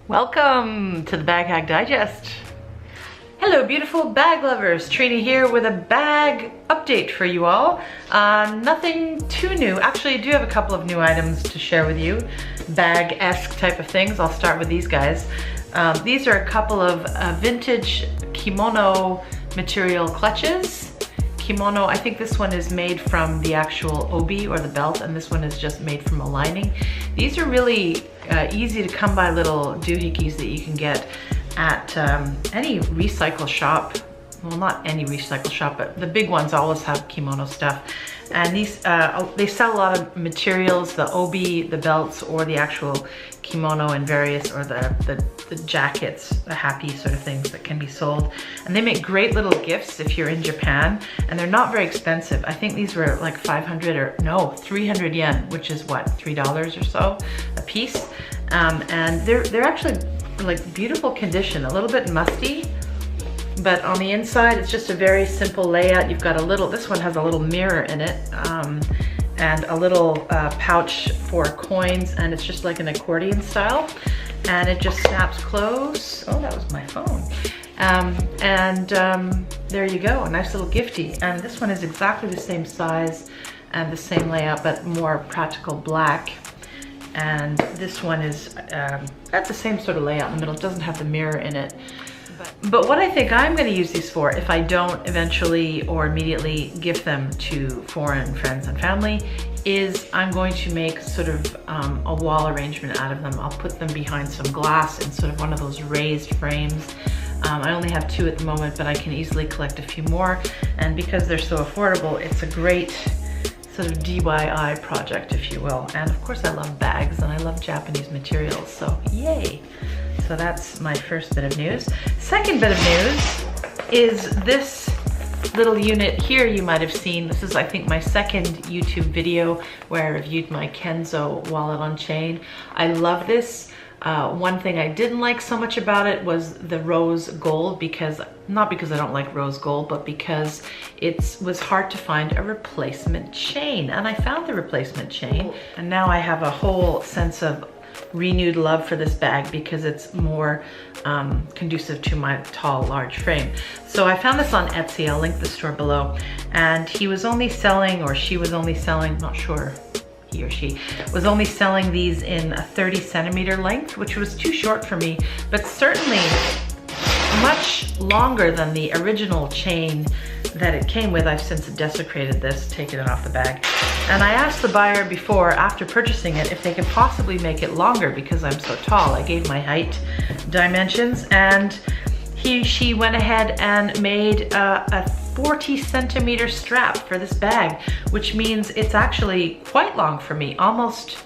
Welcome to the Bag Hack Digest. Hello beautiful bag lovers, Trina here with a bag update for you all. Nothing too new. Actually, I do have a couple of new items to share with you. Bag-esque type of things. I'll start with these guys. These are a couple of vintage kimono material clutches. Kimono, I think this one is made from the actual obi or the belt, and this one is just made from a lining. These are really easy to come by little doohickeys that you can get at any recycle shop. Well, not any recycle shop, but the big ones always have kimono stuff. And these, they sell a lot of materials, the obi, the belts, or the actual kimono and various, or the jackets, the happy sort of things that can be sold. And they make great little gifts if you're in Japan, and they're not very expensive. I think these were like 500 or no, 300 yen, which is what, $3 or so a piece. And they're actually like beautiful condition, a little bit musty, but on the inside it's just a very simple layout. You've got a little, this one has a little mirror in it, and a little pouch for coins, and it's just like an accordion style, and it just snaps close. Oh, that was my phone. There you go, a nice little gifty. And this one is exactly the same size and the same layout, but more practical black. And this one is at the same sort of layout in the middle. It doesn't have the mirror in it. But what I think I'm going to use these for, if I don't eventually or immediately gift them to foreign friends and family, is I'm going to make sort of a wall arrangement out of them. I'll put them behind some glass in sort of one of those raised frames. I only have 2 at the moment, but I can easily collect a few more. And because they're so affordable, it's a great sort of DIY project, if you will. And of course I love bags and I love Japanese materials, so yay. So that's my first bit of news. Second bit of news is this little unit here you might have seen. This is, I think, my second YouTube video where I reviewed my Kenzo wallet on chain. I love this. One thing I didn't like so much about it was the rose gold, because not because I don't like rose gold, but because it was hard to find a replacement chain, and I found the replacement chain, and now I have a whole sense of renewed love for this bag because it's more conducive to my tall, large frame. So I found this on Etsy. I'll link the store below, and he was only selling, or she was only selling, not sure, he or she was only selling these in a 30 centimeter length, which was too short for me, but certainly much longer than the original chain that it came with. I've since desecrated this, taken it off the bag. And I asked the buyer before, after purchasing it, if they could possibly make it longer because I'm so tall. I gave my height dimensions, and she went ahead and made a 40 centimeter strap for this bag, which means it's actually quite long for me, almost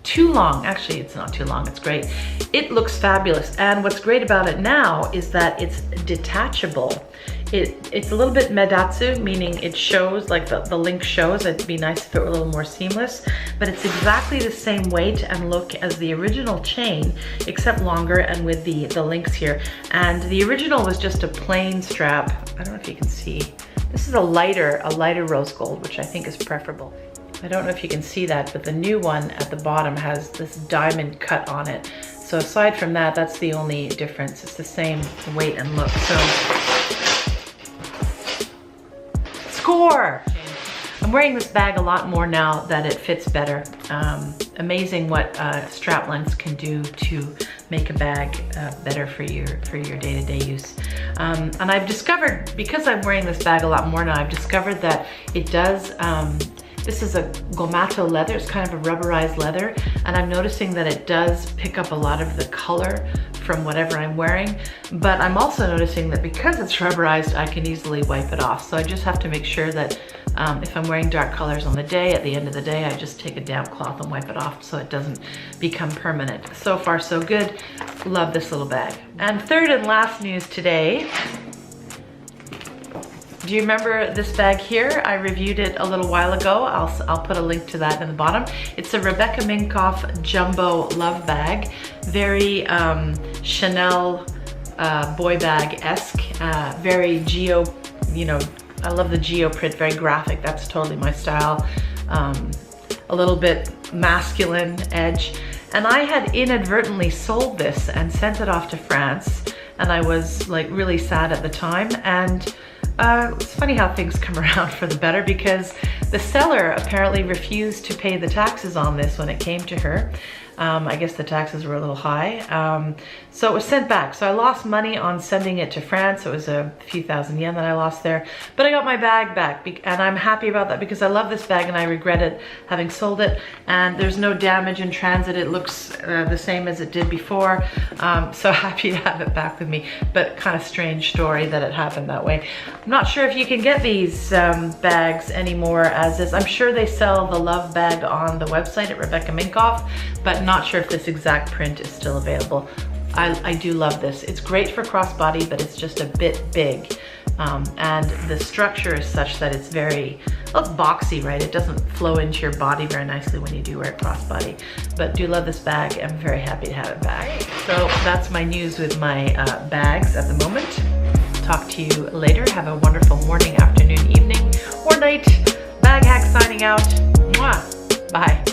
too long. Actually, it's not too long, it's great. It looks fabulous, and what's great about it now is that it's detachable. It's a little bit medatsu, meaning it shows, like the link shows. It'd be nice if it were a little more seamless, but it's exactly the same weight and look as the original chain, except longer and with the links here. And the original was just a plain strap. I don't know if you can see. This is a lighter rose gold, which I think is preferable. I don't know if you can see that, but the new one at the bottom has this diamond cut on it. So aside from that, that's the only difference. It's the same weight and look. So, score! I'm wearing this bag a lot more now that it fits better. Amazing what strap lengths can do to make a bag better for your day-to-day use. And I've discovered, because I'm wearing this bag a lot more now, I've discovered that it does, this is a gomato leather, it's kind of a rubberized leather, and I'm noticing that it does pick up a lot of the color from whatever I'm wearing, but I'm also noticing that because it's rubberized, I can easily wipe it off. So I just have to make sure that if I'm wearing dark colors on the day, at the end of the day, I just take a damp cloth and wipe it off so it doesn't become permanent. So far, so good. Love this little bag. And third and last news today, do you remember this bag here? I reviewed it a little while ago. I'll put a link to that in the bottom. It's a Rebecca Minkoff Jumbo Love bag. Very Chanel boy bag-esque, very geo, you know, I love the geo print, very graphic. That's totally my style. A little bit masculine edge. And I had inadvertently sold this and sent it off to France, and I was like really sad at the time. And it's funny how things come around for the better, because the seller apparently refused to pay the taxes on this when it came to her. I guess the taxes were a little high. So it was sent back. So I lost money on sending it to France. It was a few thousand yen that I lost there. But I got my bag back, and I'm happy about that because I love this bag and I regret it having sold it. And there's no damage in transit. It looks the same as it did before. So happy to have it back with me, but kind of strange story that it happened that way. I'm not sure if you can get these bags anymore as is. I'm sure they sell the Love bag on the website at Rebecca Minkoff, but not sure if this exact print is still available. I do love this. It's great for crossbody, but it's just a bit big. And the structure is such that it's very, well, it's boxy, right? It doesn't flow into your body very nicely when you do wear it crossbody. But do love this bag. I'm very happy to have it back. So that's my news with my bags at the moment. Talk to you later. Have a wonderful morning, afternoon, evening, or night. Bag Hack signing out. Mwah. Bye.